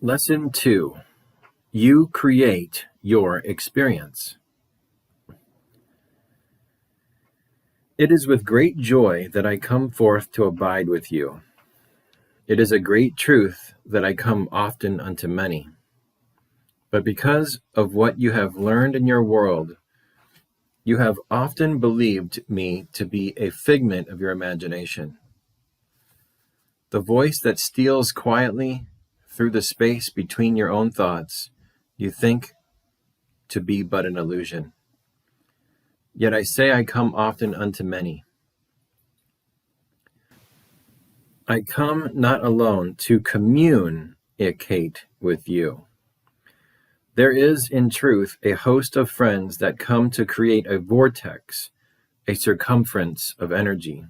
Lesson 2. You create your experience. It is with great joy that I come forth to abide with you. It is a great truth that I come often unto many. But because of what you have learned in your world, you have often believed me to be a figment of your imagination. The voice that steals quietly through the space between your own thoughts, you think to be but an illusion. Yet I say I come often unto many. I come not alone to communicate with you. There is, in truth, a host of friends that come to create a vortex, a circumference of energy.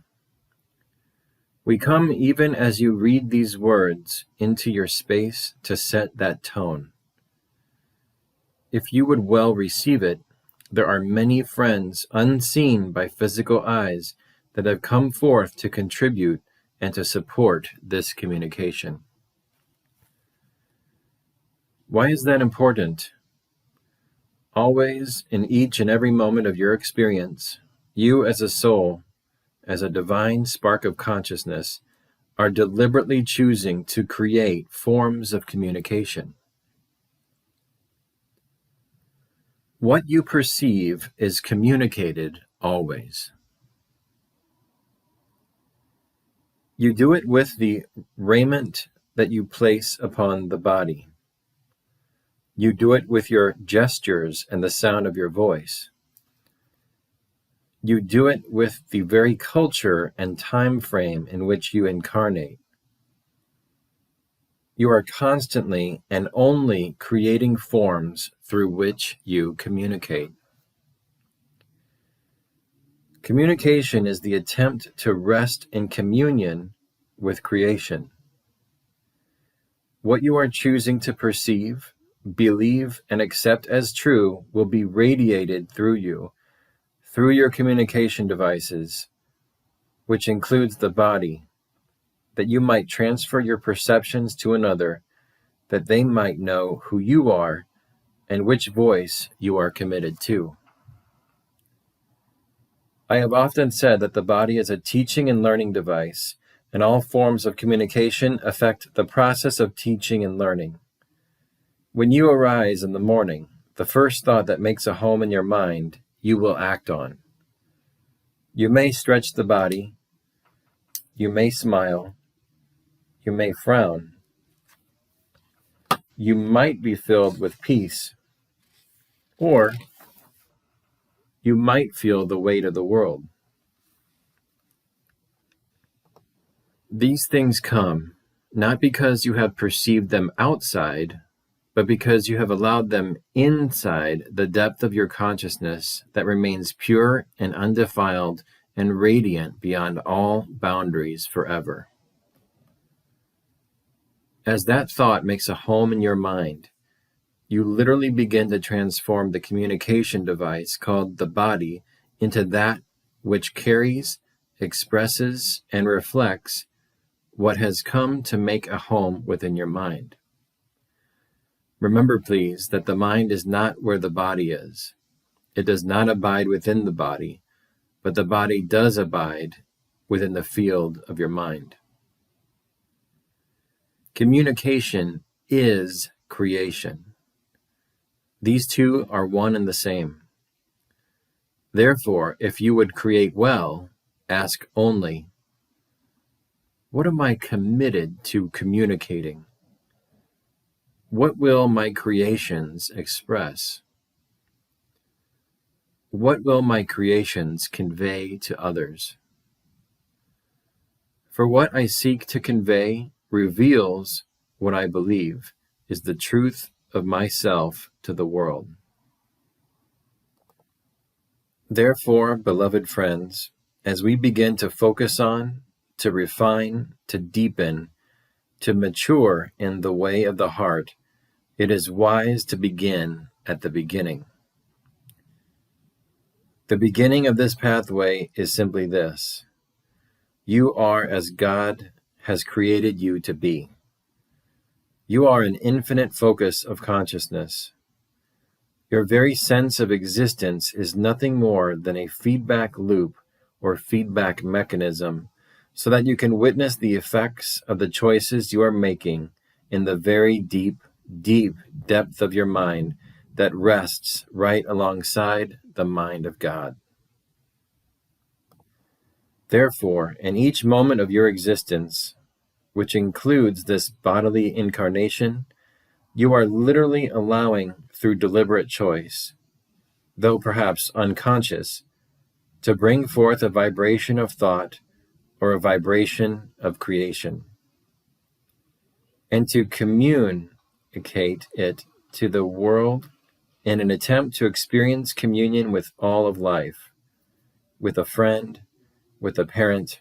We come even as you read these words into your space to set that tone. If you would well receive it, there are many friends unseen by physical eyes that have come forth to contribute and to support this communication. Why is that important? Always, in each and every moment of your experience, you as a soul, as a divine spark of consciousness, are deliberately choosing to create forms of communication. What you perceive is communicated always. You do it with the raiment that you place upon the body. You do it with your gestures and the sound of your voice. You do it with the very culture and time frame in which you incarnate. You are constantly and only creating forms through which you communicate. Communication is the attempt to rest in communion with creation. What you are choosing to perceive, believe, and accept as true will be radiated through you, through your communication devices, which includes the body, that you might transfer your perceptions to another, that they might know who you are and which voice you are committed to. I have often said that the body is a teaching and learning device, and all forms of communication affect the process of teaching and learning. When you arise in the morning, the first thought that makes a home in your mind, you will act on. You may stretch the body, you may smile, you may frown, you might be filled with peace, or you might feel the weight of the world. These things come not because you have perceived them outside, but because you have allowed them inside the depth of your consciousness that remains pure and undefiled and radiant beyond all boundaries forever. As that thought makes a home in your mind, you literally begin to transform the communication device called the body into that which carries, expresses, and reflects what has come to make a home within your mind. Remember, please, that the mind is not where the body is. It does not abide within the body, but the body does abide within the field of your mind. Communication is creation. These two are one and the same. Therefore, if you would create well, ask only, what am I committed to communicating? What will my creations express? What will my creations convey to others? For what I seek to convey reveals what I believe is the truth of myself to the world. Therefore, beloved friends, as we begin to focus on, to refine, to deepen, to mature in the way of the heart, it is wise to begin at the beginning. The beginning of this pathway is simply this: you are as God has created you to be. You are an infinite focus of consciousness. Your very sense of existence is nothing more than a feedback loop or feedback mechanism, so that you can witness the effects of the choices you are making in the very deep, deep depth of your mind that rests right alongside the mind of God. Therefore, in each moment of your existence, which includes this bodily incarnation, you are literally allowing, through deliberate choice, though perhaps unconscious, to bring forth a vibration of thought or a vibration of creation, and to communicate it to the world in an attempt to experience communion with all of life, with a friend, with a parent,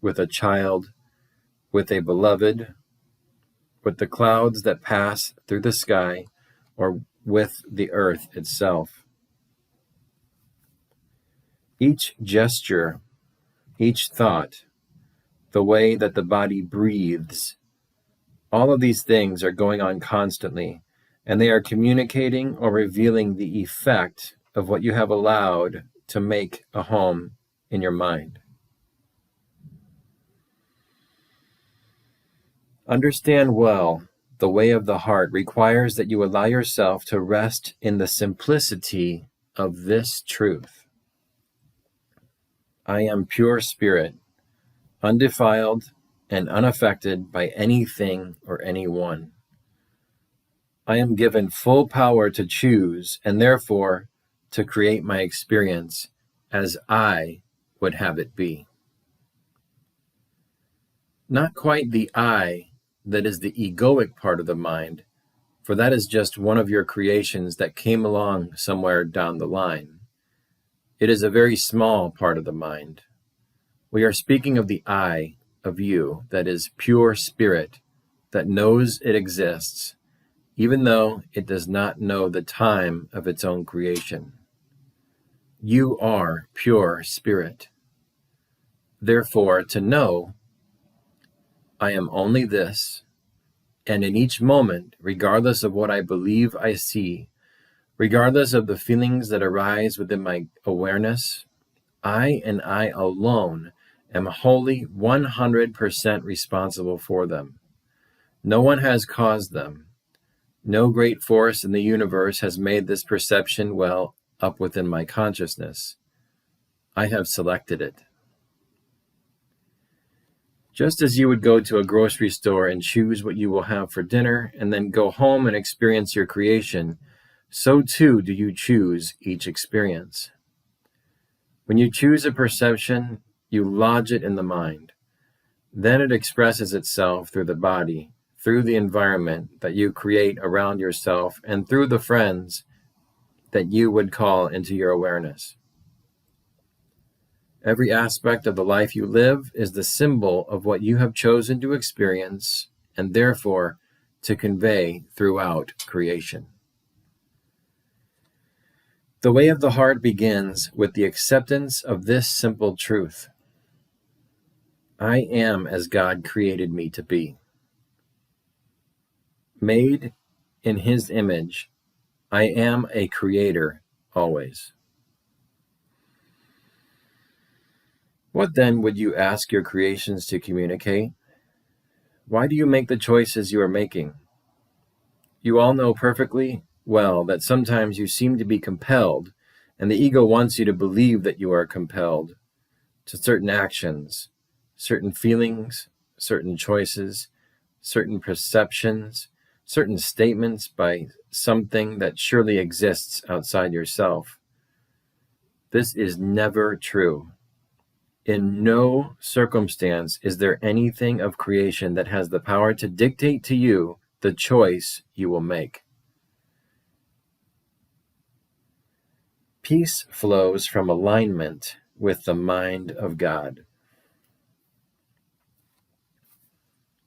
with a child, with a beloved, with the clouds that pass through the sky, or with the earth itself. Each gesture, each thought, the way that the body breathes, all of these things are going on constantly, and they are communicating or revealing the effect of what you have allowed to make a home in your mind. Understand well, the way of the heart requires that you allow yourself to rest in the simplicity of this truth. I am pure spirit, undefiled and unaffected by anything or anyone. I am given full power to choose and therefore to create my experience as I would have it be. Not quite the I that is the egoic part of the mind, for that is just one of your creations that came along somewhere down the line. It is a very small part of the mind. We are speaking of the I of you that is pure spirit, that knows it exists, even though it does not know the time of its own creation. You are pure spirit. Therefore, to know, I am only this, and in each moment, regardless of what I believe I see, regardless of the feelings that arise within my awareness, I and I alone am wholly 100% responsible for them. No one has caused them. No great force in the universe has made this perception well up within my consciousness. I have selected it. Just as you would go to a grocery store and choose what you will have for dinner and then go home and experience your creation, so too do you choose each experience. When you choose a perception, you lodge it in the mind. Then it expresses itself through the body, through the environment that you create around yourself, and through the friends that you would call into your awareness. Every aspect of the life you live is the symbol of what you have chosen to experience and therefore to convey throughout creation. The way of the heart begins with the acceptance of this simple truth. I am as God created me to be. Made in His image, I am a creator always. What then would you ask your creations to communicate? Why do you make the choices you are making? You all know perfectly well that sometimes you seem to be compelled, and the ego wants you to believe that you are compelled to certain actions, certain feelings, certain choices, certain perceptions, certain statements by something that surely exists outside yourself. This is never true. In no circumstance is there anything of creation that has the power to dictate to you the choice you will make. Peace flows from alignment with the mind of God.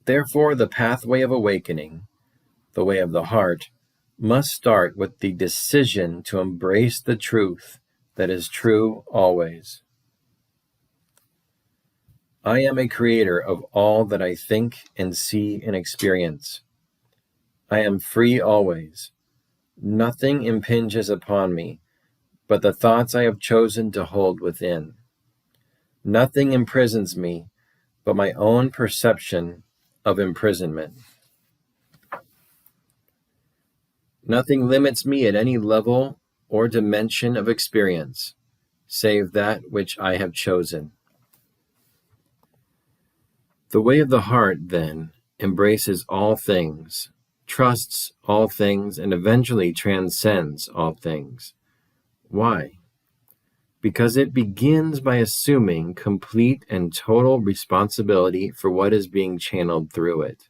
Therefore, the pathway of awakening, the way of the heart, must start with the decision to embrace the truth that is true always. I am a creator of all that I think and see and experience. I am free always. Nothing impinges upon me but the thoughts I have chosen to hold within. Nothing imprisons me but my own perception of imprisonment. Nothing limits me at any level or dimension of experience, save that which I have chosen. The way of the heart, then, embraces all things, trusts all things, and eventually transcends all things. Why? Because it begins by assuming complete and total responsibility for what is being channeled through it.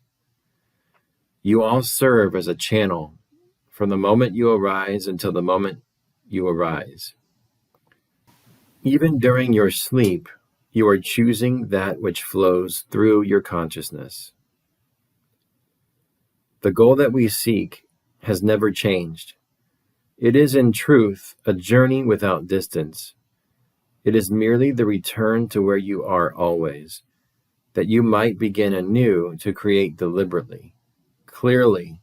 You all serve as a channel from the moment you arise until the moment you arise. Even during your sleep, you are choosing that which flows through your consciousness. The goal that we seek has never changed. It is in truth a journey without distance. It is merely the return to where you are always, that you might begin anew to create deliberately, clearly,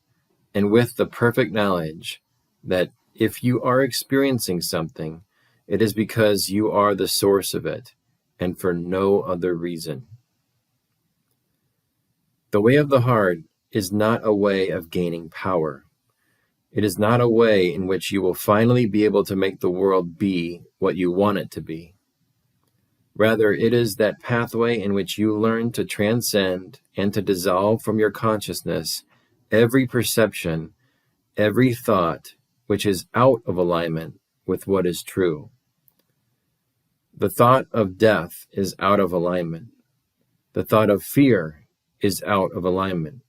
and with the perfect knowledge that if you are experiencing something, it is because you are the source of it, and for no other reason. The way of the heart is not a way of gaining power. It is not a way in which you will finally be able to make the world be what you want it to be. Rather, it is that pathway in which you learn to transcend and to dissolve from your consciousness every perception, every thought which is out of alignment with what is true. The thought of death is out of alignment. The thought of fear is out of alignment.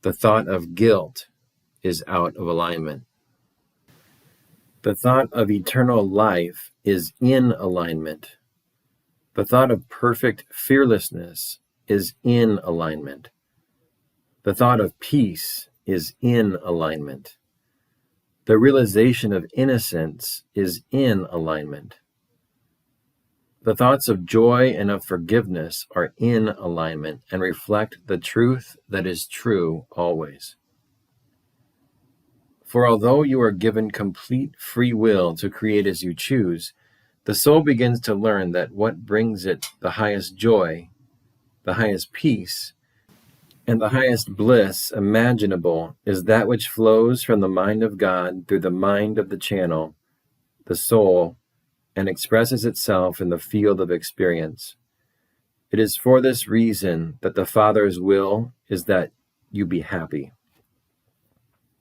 The thought of guilt is out of alignment. The thought of eternal life is in alignment. The thought of perfect fearlessness is in alignment. The thought of peace is in alignment. The realization of innocence is in alignment. The thoughts of joy and of forgiveness are in alignment and reflect the truth that is true always. For although you are given complete free will to create as you choose, the soul begins to learn that what brings it the highest joy, the highest peace, and the highest bliss imaginable is that which flows from the mind of God through the mind of the channel, the soul, and expresses itself in the field of experience. It is for this reason that the Father's will is that you be happy.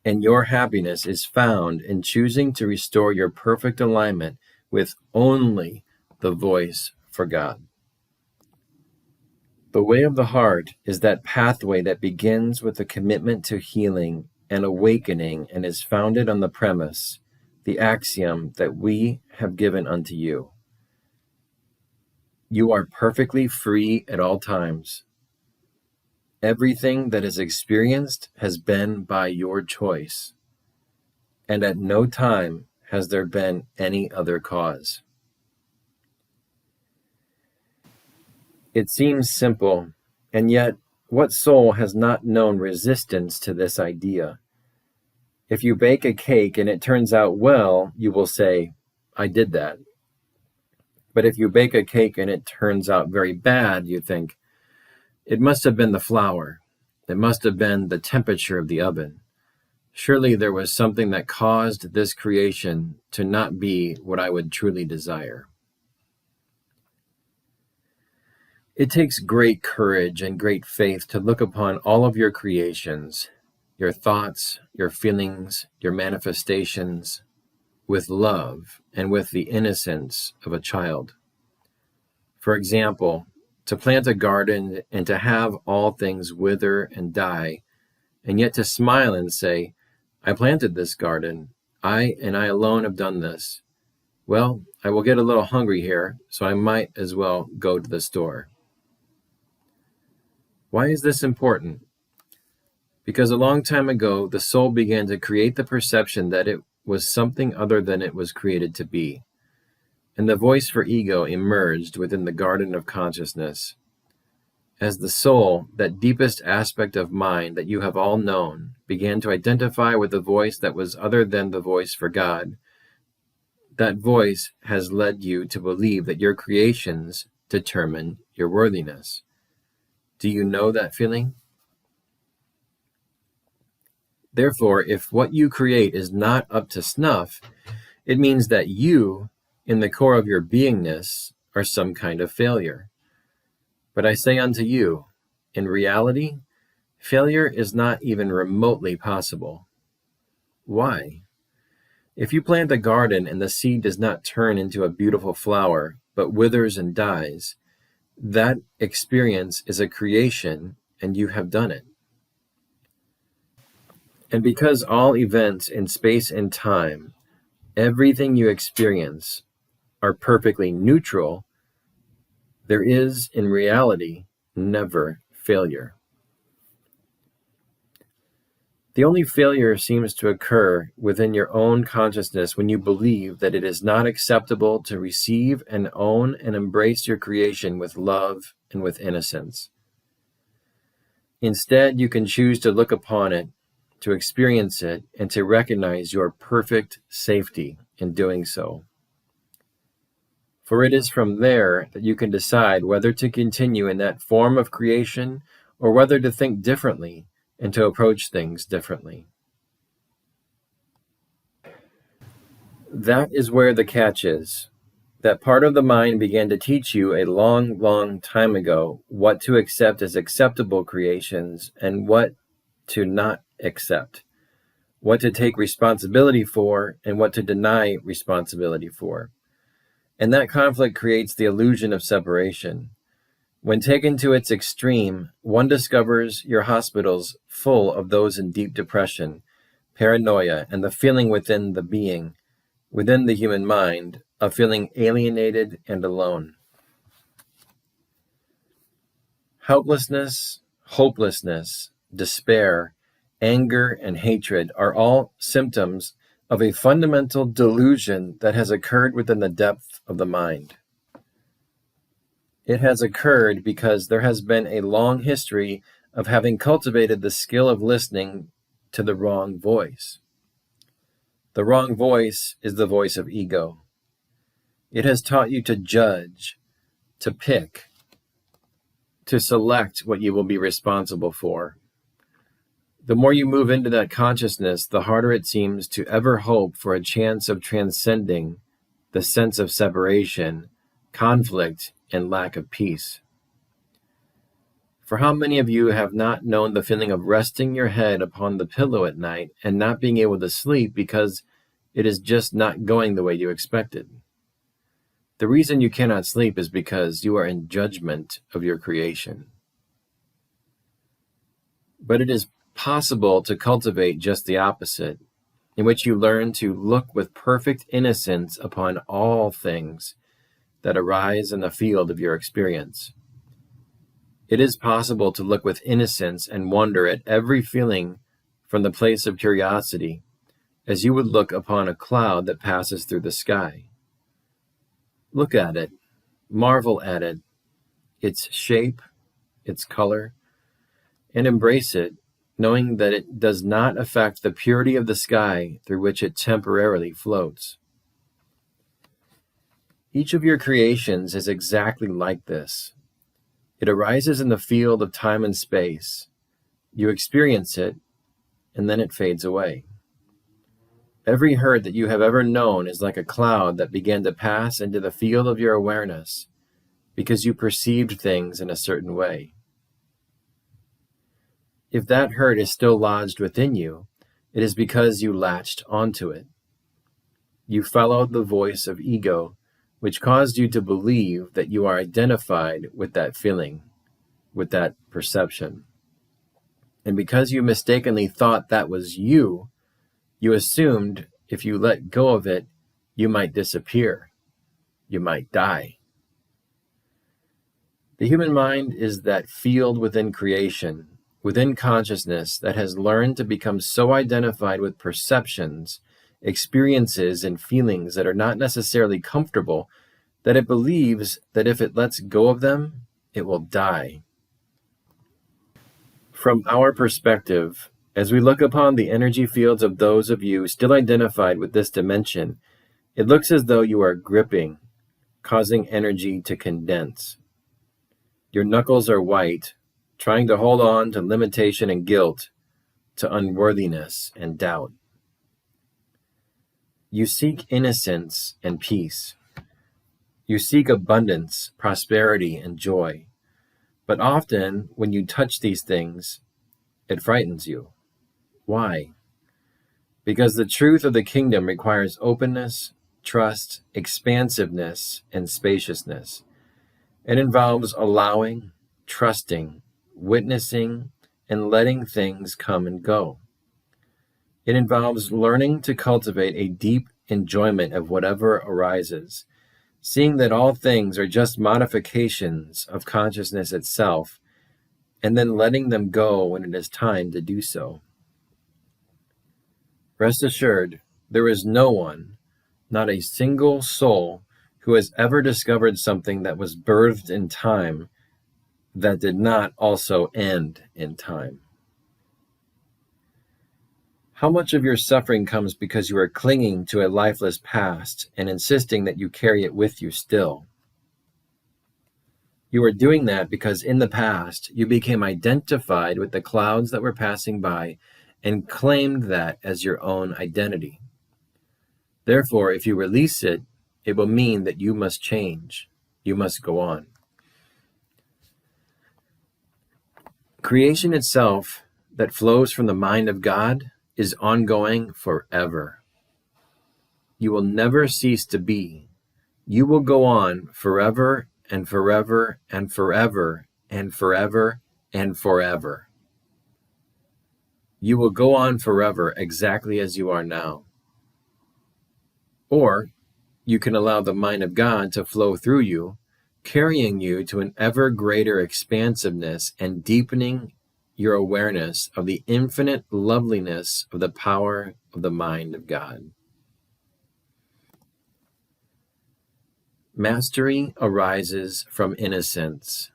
And your happiness is found in choosing to restore your perfect alignment with only the voice for God. The way of the heart is that pathway that begins with a commitment to healing and awakening and is founded on the premise, the axiom that we have given unto you. You are perfectly free at all times. Everything that is experienced has been by your choice, and at no time has there been any other cause. It seems simple, and yet what soul has not known resistance to this idea? If you bake a cake and it turns out well, you will say, I did that. But if you bake a cake and it turns out very bad, you think, it must have been the flour. It must have been the temperature of the oven. Surely there was something that caused this creation to not be what I would truly desire. It takes great courage and great faith to look upon all of your creations, your thoughts, your feelings, your manifestations, with love and with the innocence of a child. For example, to plant a garden and to have all things wither and die, and yet to smile and say, I planted this garden, I and I alone have done this. Well, I will get a little hungry here, so I might as well go to the store. Why is this important? Because a long time ago, the soul began to create the perception that it was something other than it was created to be. And the voice for ego emerged within the garden of consciousness. As the soul, that deepest aspect of mind that you have all known, began to identify with a voice that was other than the voice for God, that voice has led you to believe that your creations determine your worthiness. Do you know that feeling? Therefore, if what you create is not up to snuff, it means that you, in the core of your beingness, are some kind of failure. But I say unto you, in reality, failure is not even remotely possible. Why? If you plant a garden and the seed does not turn into a beautiful flower, but withers and dies, that experience is a creation, and you have done it. And because all events in space and time, everything you experience, are perfectly neutral, there is, in reality, never failure. The only failure seems to occur within your own consciousness when you believe that it is not acceptable to receive and own and embrace your creation with love and with innocence. Instead, you can choose to look upon it, to experience it, and to recognize your perfect safety in doing so. For it is from there that you can decide whether to continue in that form of creation or whether to think differently and to approach things differently. That is where the catch is. That part of the mind began to teach you a long, long time ago what to accept as acceptable creations and what to not accept, what to take responsibility for and what to deny responsibility for. And that conflict creates the illusion of separation. When taken to its extreme, one discovers your hospitals full of those in deep depression, paranoia, and the feeling within the being, within the human mind, of feeling alienated and alone. Helplessness, hopelessness, despair, anger, and hatred are all symptoms of a fundamental delusion that has occurred within the depth of the mind. It has occurred because there has been a long history of having cultivated the skill of listening to the wrong voice. The wrong voice is the voice of ego. It has taught you to judge, to pick, to select what you will be responsible for. The more you move into that consciousness, the harder it seems to ever hope for a chance of transcending the sense of separation, conflict, and lack of peace. For how many of you have not known the feeling of resting your head upon the pillow at night and not being able to sleep because it is just not going the way you expected? The reason you cannot sleep is because you are in judgment of your creation. But it is possible to cultivate just the opposite, in which you learn to look with perfect innocence upon all things that arise in the field of your experience. It is possible to look with innocence and wonder at every feeling from the place of curiosity, as you would look upon a cloud that passes through the sky. Look at it, marvel at it, its shape, its color, and embrace it, knowing that it does not affect the purity of the sky through which it temporarily floats. Each of your creations is exactly like this. It arises in the field of time and space. You experience it, and then it fades away. Every hurt that you have ever known is like a cloud that began to pass into the field of your awareness because you perceived things in a certain way. If that hurt is still lodged within you, it is because you latched onto it. You followed the voice of ego, which caused you to believe that you are identified with that feeling, with that perception. And because you mistakenly thought that was you, you assumed if you let go of it, you might disappear. You might die. The human mind is that field within creation, within consciousness, that has learned to become so identified with perceptions, experiences, and feelings that are not necessarily comfortable that it believes that if it lets go of them, it will die. From our perspective, as we look upon the energy fields of those of you still identified with this dimension, it looks as though you are gripping, causing energy to condense. Your knuckles are white, trying to hold on to limitation and guilt, to unworthiness and doubt. You seek innocence and peace. You seek abundance, prosperity, and joy. But often, when you touch these things, it frightens you. Why? Because the truth of the kingdom requires openness, trust, expansiveness, and spaciousness. It involves allowing, trusting, witnessing, and letting things come and go. It involves learning to cultivate a deep enjoyment of whatever arises, seeing that all things are just modifications of consciousness itself, and then letting them go when it is time to do so. Rest assured, there is no one, not a single soul, who has ever discovered something that was birthed in time that did not also end in time. How much of your suffering comes because you are clinging to a lifeless past and insisting that you carry it with you still? You are doing that because in the past, you became identified with the clouds that were passing by and claimed that as your own identity. Therefore, if you release it, it will mean that you must change. You must go on. Creation itself that flows from the mind of God is ongoing forever. You will never cease to be. You will go on forever and forever and forever and forever and forever. You will go on forever exactly as you are now. Or you can allow the mind of God to flow through you, carrying you to an ever greater expansiveness and deepening your awareness of the infinite loveliness of the power of the mind of God. Mastery arises from innocence.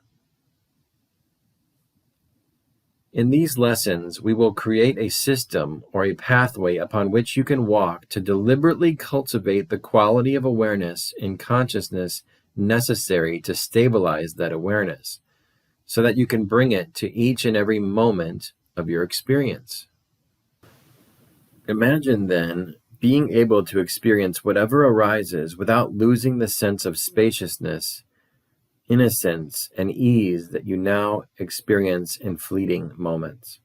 In these lessons, we will create a system or a pathway upon which you can walk to deliberately cultivate the quality of awareness in consciousness necessary to stabilize that awareness, so that you can bring it to each and every moment of your experience. Imagine then being able to experience whatever arises without losing the sense of spaciousness, innocence, and ease that you now experience in fleeting moments.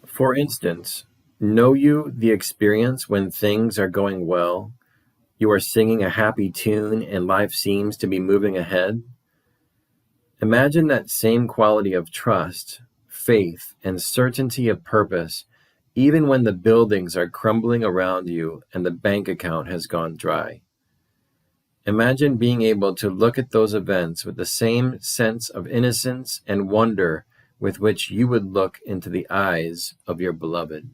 For instance, know you the experience when things are going well, you are singing a happy tune and life seems to be moving ahead? Imagine that same quality of trust, faith, and certainty of purpose, even when the buildings are crumbling around you and the bank account has gone dry. Imagine being able to look at those events with the same sense of innocence and wonder with which you would look into the eyes of your beloved.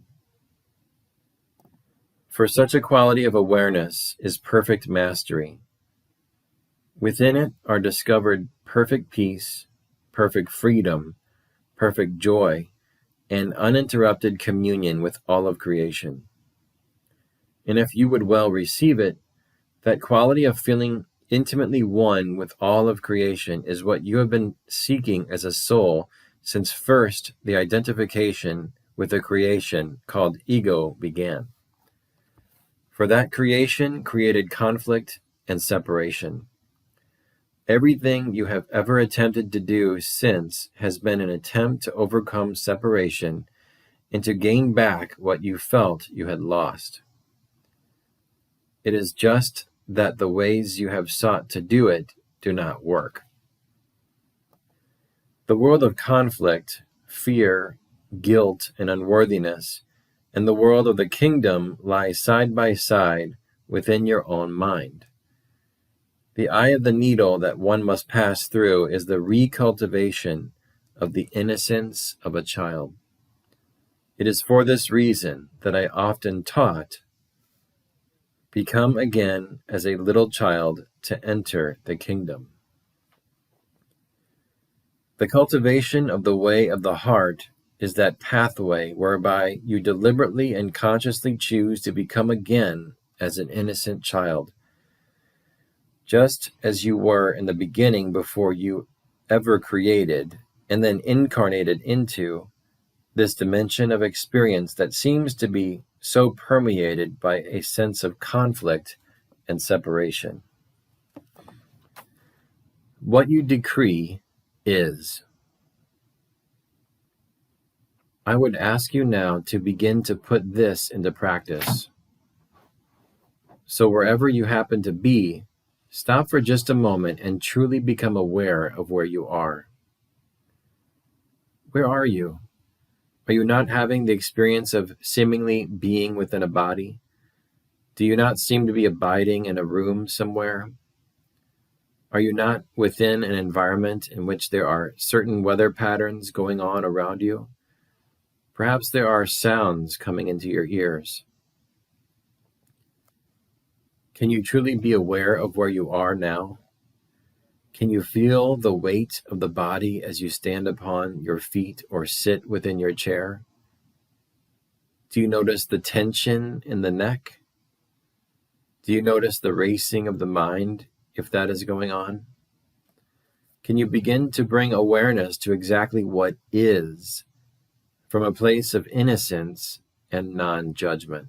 For such a quality of awareness is perfect mastery. Within it are discovered perfect peace, perfect freedom, perfect joy, and uninterrupted communion with all of creation. And if you would well receive it, that quality of feeling intimately one with all of creation is what you have been seeking as a soul since first the identification with the creation called ego began. For that creation created conflict and separation. Everything you have ever attempted to do since has been an attempt to overcome separation and to gain back what you felt you had lost. It is just that the ways you have sought to do it do not work. The world of conflict, fear, guilt, and unworthiness, and the world of the kingdom lie side by side within your own mind. The eye of the needle that one must pass through is the recultivation of the innocence of a child. It is for this reason that I often taught, become again as a little child to enter the kingdom. The cultivation of the way of the heart is that pathway whereby you deliberately and consciously choose to become again as an innocent child, just as you were in the beginning before you ever created and then incarnated into this dimension of experience that seems to be so permeated by a sense of conflict and separation. What you decree is. I would ask you now to begin to put this into practice. So wherever you happen to be, stop for just a moment and truly become aware of where you are. Where are you? Are you not having the experience of seemingly being within a body? Do you not seem to be abiding in a room somewhere? Are you not within an environment in which there are certain weather patterns going on around you? Perhaps there are sounds coming into your ears. Can you truly be aware of where you are now? Can you feel the weight of the body as you stand upon your feet or sit within your chair? Do you notice the tension in the neck? Do you notice the racing of the mind, if that is going on? Can you begin to bring awareness to exactly what is from a place of innocence and non-judgment?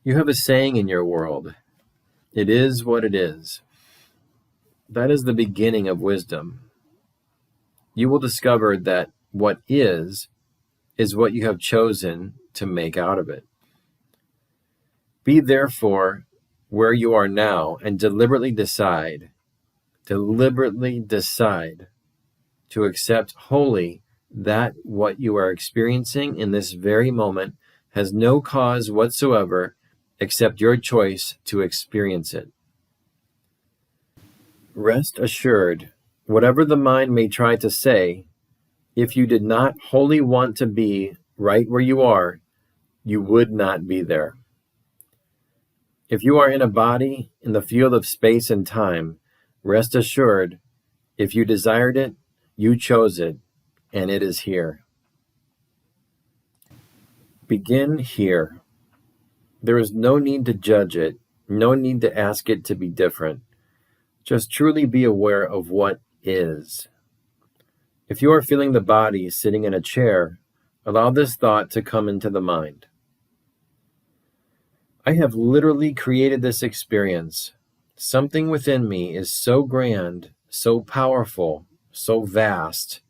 You have a saying in your world, "It is what it is." That is the beginning of wisdom. You will discover that what is what you have chosen to make out of it. Be therefore where you are now and deliberately decide to accept wholly that what you are experiencing in this very moment has no cause whatsoever except your choice to experience it. Rest assured, whatever the mind may try to say, if you did not wholly want to be right where you are, you would not be there. If you are in a body in the field of space and time, rest assured, if you desired it, you chose it, and it is here. Begin here. There is no need to judge it, no need to ask it to be different. Just truly be aware of what is. If you are feeling the body sitting in a chair, allow this thought to come into the mind. I have literally created this experience. Something within me is so grand, so powerful, so vast,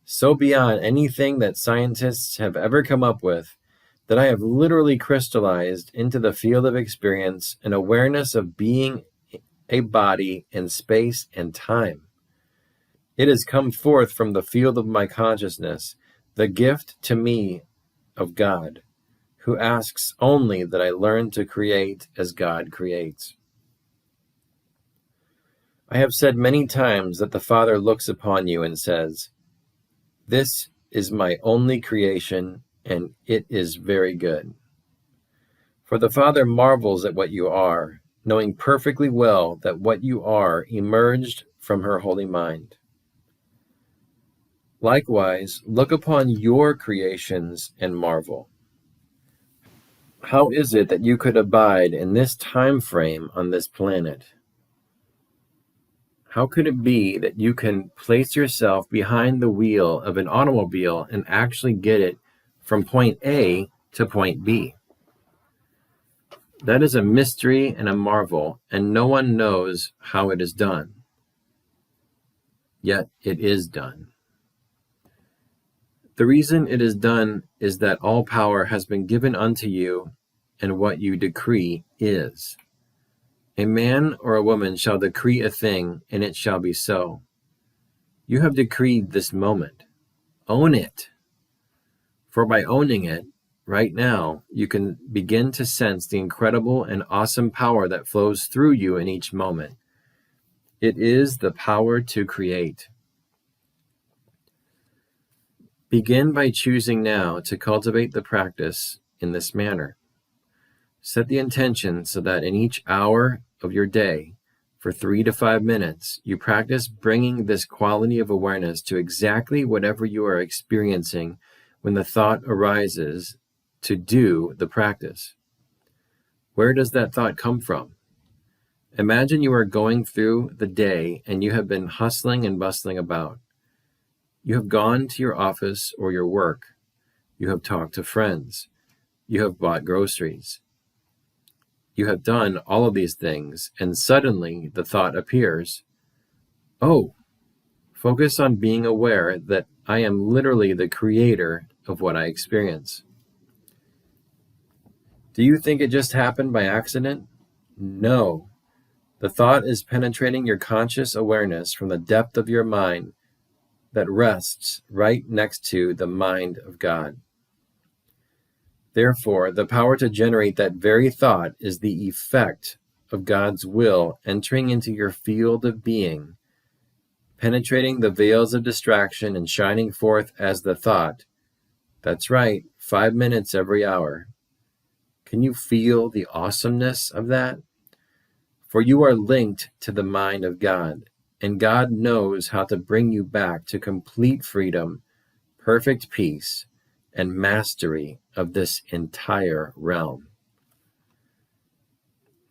so beyond anything that scientists have ever come up with, that I have literally crystallized into the field of experience an awareness of being a body in space and time. It has come forth from the field of my consciousness, the gift to me of God, who asks only that I learn to create as God creates. I have said many times that the Father looks upon you and says, "This is my only creation, and it is very good." For the Father marvels at what you are, knowing perfectly well that what you are emerged from her holy mind. Likewise, look upon your creations and marvel. How is it that you could abide in this time frame on this planet? How could it be that you can place yourself behind the wheel of an automobile and actually get it from point A to point B? That is a mystery and a marvel, and no one knows how it is done. Yet it is done. The reason it is done is that all power has been given unto you, and what you decree is. A man or a woman shall decree a thing, and it shall be so. You have decreed this moment. Own it. For by owning it, right now, you can begin to sense the incredible and awesome power that flows through you in each moment. It is the power to create. Begin by choosing now to cultivate the practice in this manner. Set the intention so that in each hour of your day, For 3 to 5 minutes, you practice bringing this quality of awareness to exactly whatever you are experiencing when the thought arises to do the practice. Where does that thought come from? Imagine you are going through the day and you have been hustling and bustling about. You have gone to your office or your work. You have talked to friends. You have bought groceries. You have done all of these things, and suddenly the thought appears, oh, focus on being aware that I am literally the creator of what I experience. Do you think it just happened by accident? No. The thought is penetrating your conscious awareness from the depth of your mind that rests right next to the mind of God. Therefore, the power to generate that very thought is the effect of God's will entering into your field of being, penetrating the veils of distraction and shining forth as the thought. That's right, 5 minutes every hour. Can you feel the awesomeness of that? For you are linked to the mind of God, and God knows how to bring you back to complete freedom, perfect peace, and mastery of this entire realm.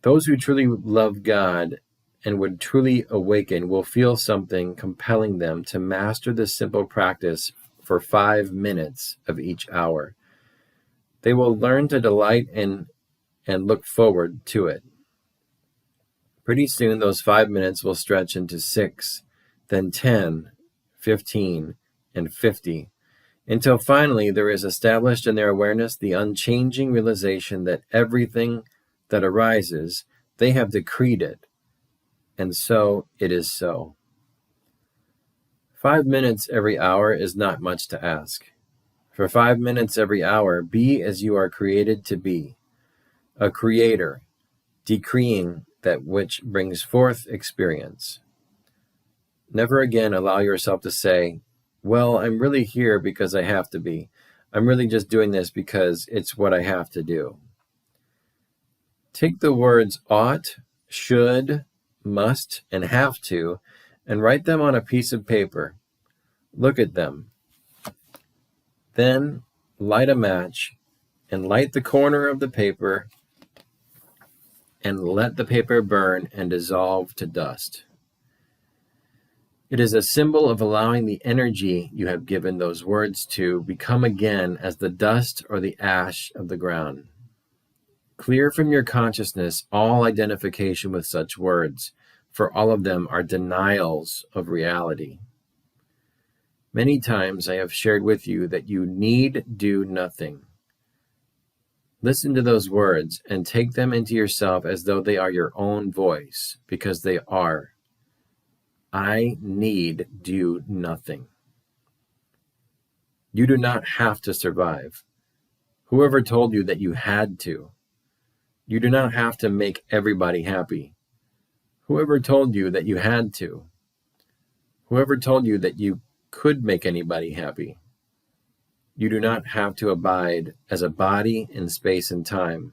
Those who truly love God and would truly awaken will feel something compelling them to master this simple practice for 5 minutes of each hour. They will learn to delight in and look forward to it. Pretty soon, those 5 minutes will stretch into 6, then 10, 15, and 50, until finally there is established in their awareness the unchanging realization that everything that arises, they have decreed it, and so it is so. 5 minutes every hour is not much to ask. For 5 minutes every hour, be as you are created to be, a creator, decreeing that which brings forth experience. Never again allow yourself to say, well, I'm really here because I have to be. I'm really just doing this because it's what I have to do. Take the words ought, should, must, and have to, and write them on a piece of paper. Look at them. Then light a match and light the corner of the paper and let the paper burn and dissolve to dust. It is a symbol of allowing the energy you have given those words to become again as the dust or the ash of the ground. Clear from your consciousness all identification with such words, for all of them are denials of reality. Many times I have shared with you that you need do nothing. Listen to those words and take them into yourself as though they are your own voice, because they are. I need do nothing. You do not have to survive. Whoever told you that you had to? You do not have to make everybody happy. Whoever told you that you had to? Whoever told you that you could make anybody happy? You do not have to abide as a body in space and time.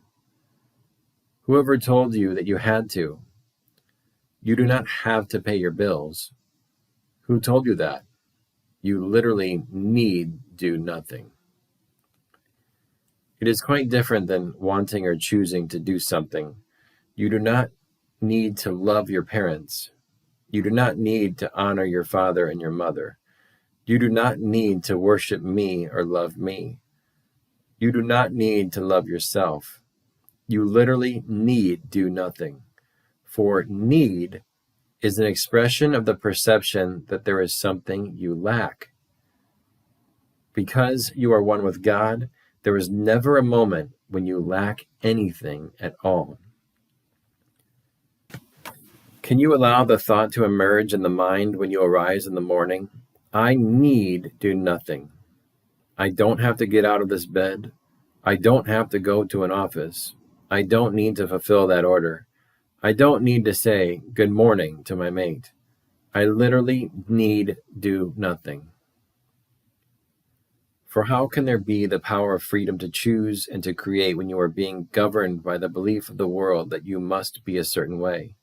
Whoever told you that you had to? You do not have to pay your bills. Who told you that? You literally need do nothing. It is quite different than wanting or choosing to do something. You do not need to love your parents. You do not need to honor your father and your mother. You do not need to worship me or love me. You do not need to love yourself. You literally need do nothing. For need is an expression of the perception that there is something you lack. Because you are one with God, there is never a moment when you lack anything at all. Can you allow the thought to emerge in the mind when you arise in the morning? I need do nothing. I don't have to get out of this bed. I don't have to go to an office. I don't need to fulfill that order. I don't need to say good morning to my mate. I literally need do nothing. For how can there be the power of freedom to choose and to create when you are being governed by the belief of the world that you must be a certain way?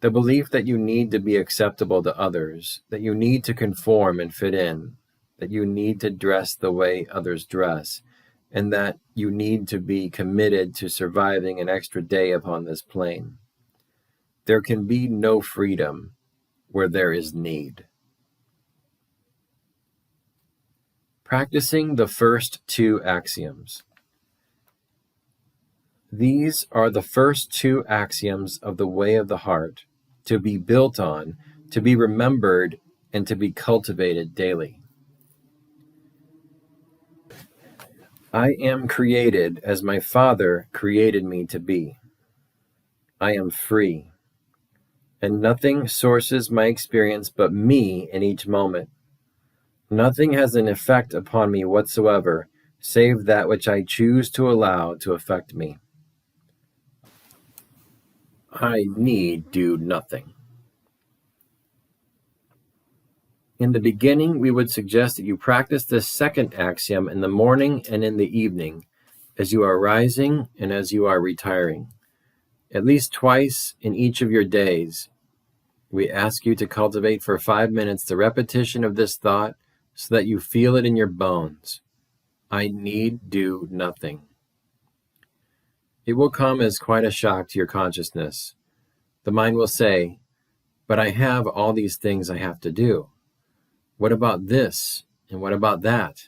The belief that you need to be acceptable to others, that you need to conform and fit in, that you need to dress the way others dress, and that you need to be committed to surviving an extra day upon this plane. There can be no freedom where there is need. Practicing the first two axioms. These are the first two axioms of the way of the heart, to be built on, to be remembered, and to be cultivated daily. I am created as my Father created me to be. I am free, and nothing sources my experience but me in each moment. Nothing has an effect upon me whatsoever, save that which I choose to allow to affect me. I need do nothing. In the beginning, we would suggest that you practice this second axiom in the morning and in the evening, as you are rising and as you are retiring. At least twice in each of your days, we ask you to cultivate for 5 minutes the repetition of this thought so that you feel it in your bones. I need do nothing. It will come as quite a shock to your consciousness. The mind will say, but I have all these things I have to do. What about this? And what about that?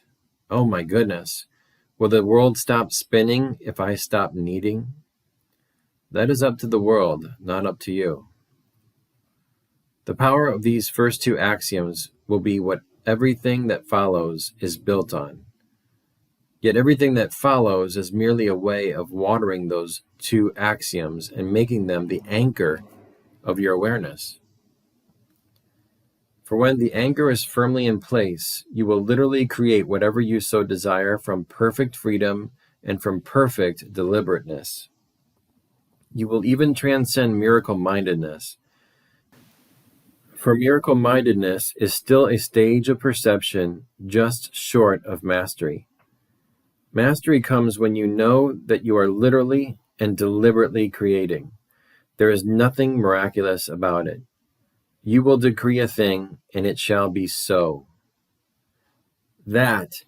Oh my goodness. Will the world stop spinning if I stop needing? That is up to the world, not up to you. The power of these first two axioms will be what everything that follows is built on. Yet everything that follows is merely a way of watering those two axioms and making them the anchor of your awareness. For when the anchor is firmly in place, you will literally create whatever you so desire from perfect freedom and from perfect deliberateness. You will even transcend miracle-mindedness. For miracle-mindedness is still a stage of perception just short of mastery. Mastery comes when you know that you are literally and deliberately creating. There is nothing miraculous about it. You will decree a thing, and it shall be so. That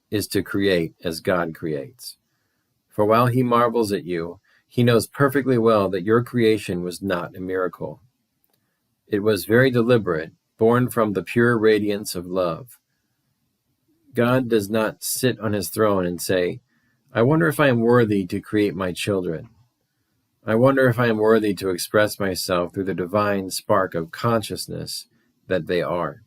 is to create as God creates. For while he marvels at you, he knows perfectly well that your creation was not a miracle. It was very deliberate, born from the pure radiance of love. God does not sit on his throne and say, I wonder if I am worthy to create my children. I wonder if I am worthy to express myself through the divine spark of consciousness that they are.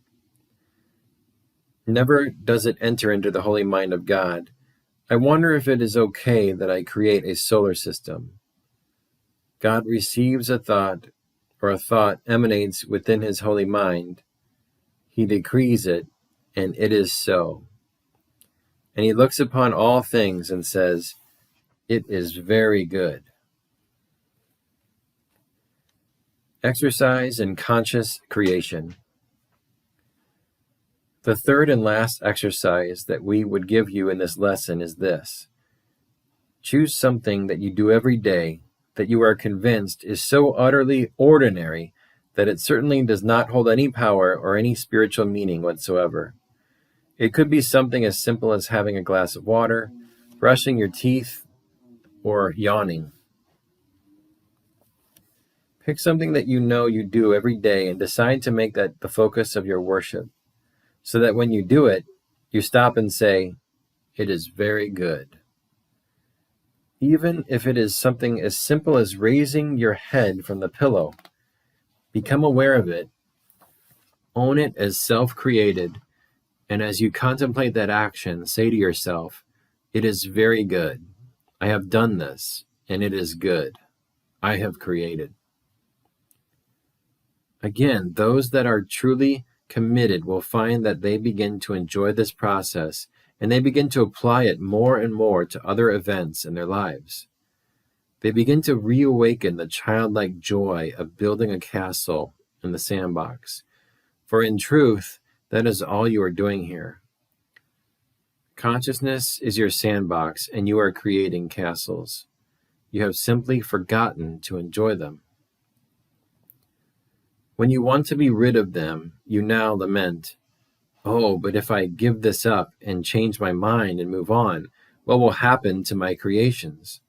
Never does it enter into the holy mind of God, I wonder if it is okay that I create a solar system. God receives a thought, or a thought emanates within his holy mind. He decrees it, and it is so. And he looks upon all things and says, it is very good. Exercise in conscious creation. The third and last exercise that we would give you in this lesson is this. Choose something that you do every day that you are convinced is so utterly ordinary that it certainly does not hold any power or any spiritual meaning whatsoever. It could be something as simple as having a glass of water, brushing your teeth, or yawning. Pick something that you know you do every day and decide to make that the focus of your worship, so that when you do it, you stop and say, it is very good. Even if it is something as simple as raising your head from the pillow, become aware of it, own it as self-created, and as you contemplate that action, say to yourself, it is very good. I have done this, and it is good. I have created. Again, those that are truly committed will find that they begin to enjoy this process, and they begin to apply it more and more to other events in their lives. They begin to reawaken the childlike joy of building a castle in the sandbox. For in truth, that is all you are doing here. Consciousness is your sandbox, and you are creating castles. You have simply forgotten to enjoy them. When you want to be rid of them, you now lament, "Oh, but if I give this up and change my mind and move on, what will happen to my creations?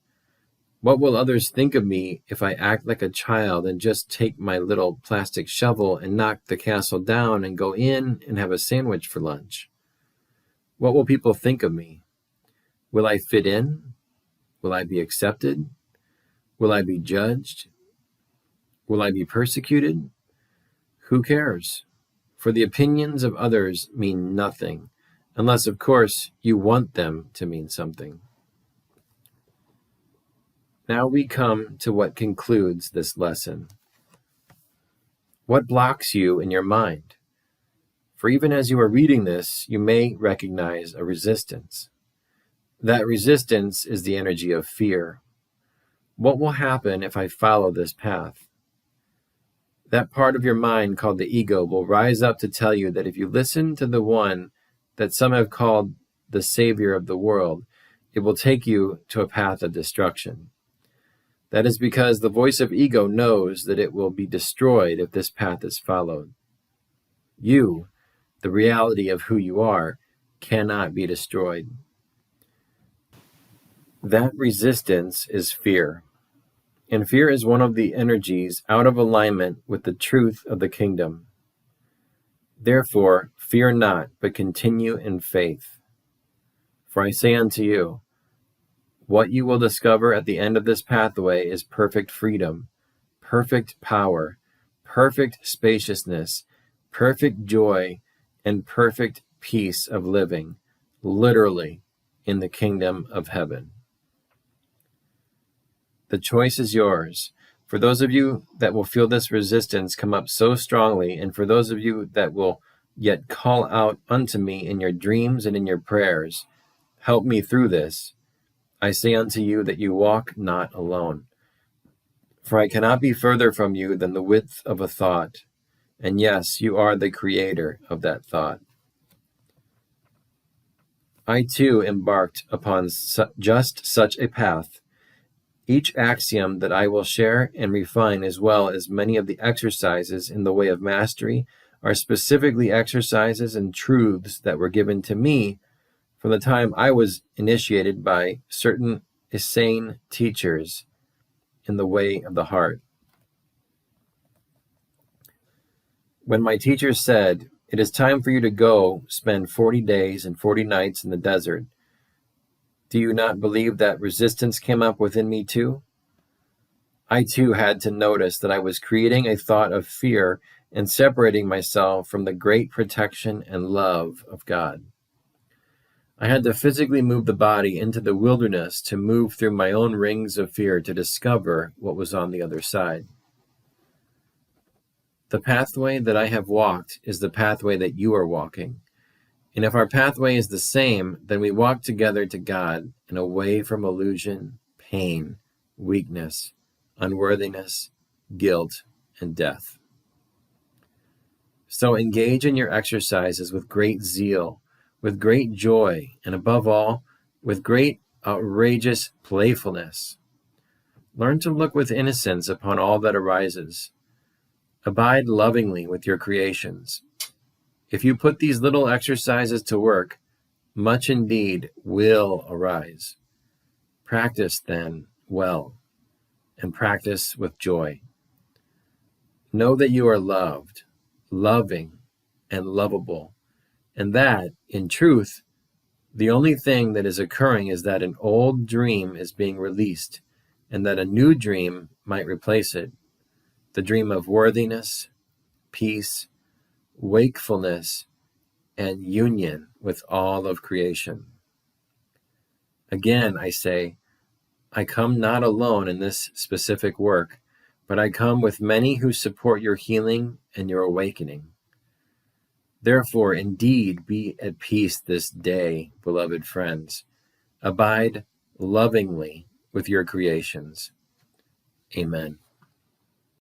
What will others think of me if I act like a child and just take my little plastic shovel and knock the castle down and go in and have a sandwich for lunch? What will people think of me? Will I fit in? Will I be accepted? Will I be judged? Will I be persecuted? Who cares? For the opinions of others mean nothing, unless, of course, you want them to mean something." Now we come to what concludes this lesson. What blocks you in your mind? For even as you are reading this, you may recognize a resistance. That resistance is the energy of fear. What will happen if I follow this path? That part of your mind called the ego will rise up to tell you that if you listen to the one that some have called the savior of the world, it will take you to a path of destruction. That is because the voice of ego knows that it will be destroyed if this path is followed. You, the reality of who you are, cannot be destroyed. That resistance is fear. And fear is one of the energies out of alignment with the truth of the kingdom. Therefore, fear not, but continue in faith. For I say unto you, what you will discover at the end of this pathway is perfect freedom, perfect power, perfect spaciousness, perfect joy, and perfect peace of living, literally, in the kingdom of heaven. The choice is yours. For those of you that will feel this resistance come up so strongly, and for those of you that will yet call out unto me in your dreams and in your prayers, "Help me through this," I say unto you that you walk not alone. For I cannot be further from you than the width of a thought. And yes, you are the creator of that thought. I too embarked upon just such a path. Each axiom that I will share and refine, as well as many of the exercises in the way of mastery, are specifically exercises and truths that were given to me from the time I was initiated by certain insane teachers in the way of the heart. When my teachers said, "It is time for you to go spend 40 days and 40 nights in the desert," do you not believe that resistance came up within me too? I too had to notice that I was creating a thought of fear and separating myself from the great protection and love of God. I had to physically move the body into the wilderness to move through my own rings of fear to discover what was on the other side. The pathway that I have walked is the pathway that you are walking. And if our pathway is the same, then we walk together to God and away from illusion, pain, weakness, unworthiness, guilt, and death. So engage in your exercises with great zeal, with great joy, and above all, with great outrageous playfulness. Learn to look with innocence upon all that arises. Abide lovingly with your creations. If you put these little exercises to work, much indeed will arise. Practice, then, well, and practice with joy. Know that you are loved, loving, and lovable, and that, in truth, the only thing that is occurring is that an old dream is being released, and that a new dream might replace it. The dream of worthiness, peace, wakefulness, and union with all of creation. Again, I say, I come not alone in this specific work, but I come with many who support your healing and your awakening. Therefore, indeed, be at peace this day, beloved friends. Abide lovingly with your creations. Amen.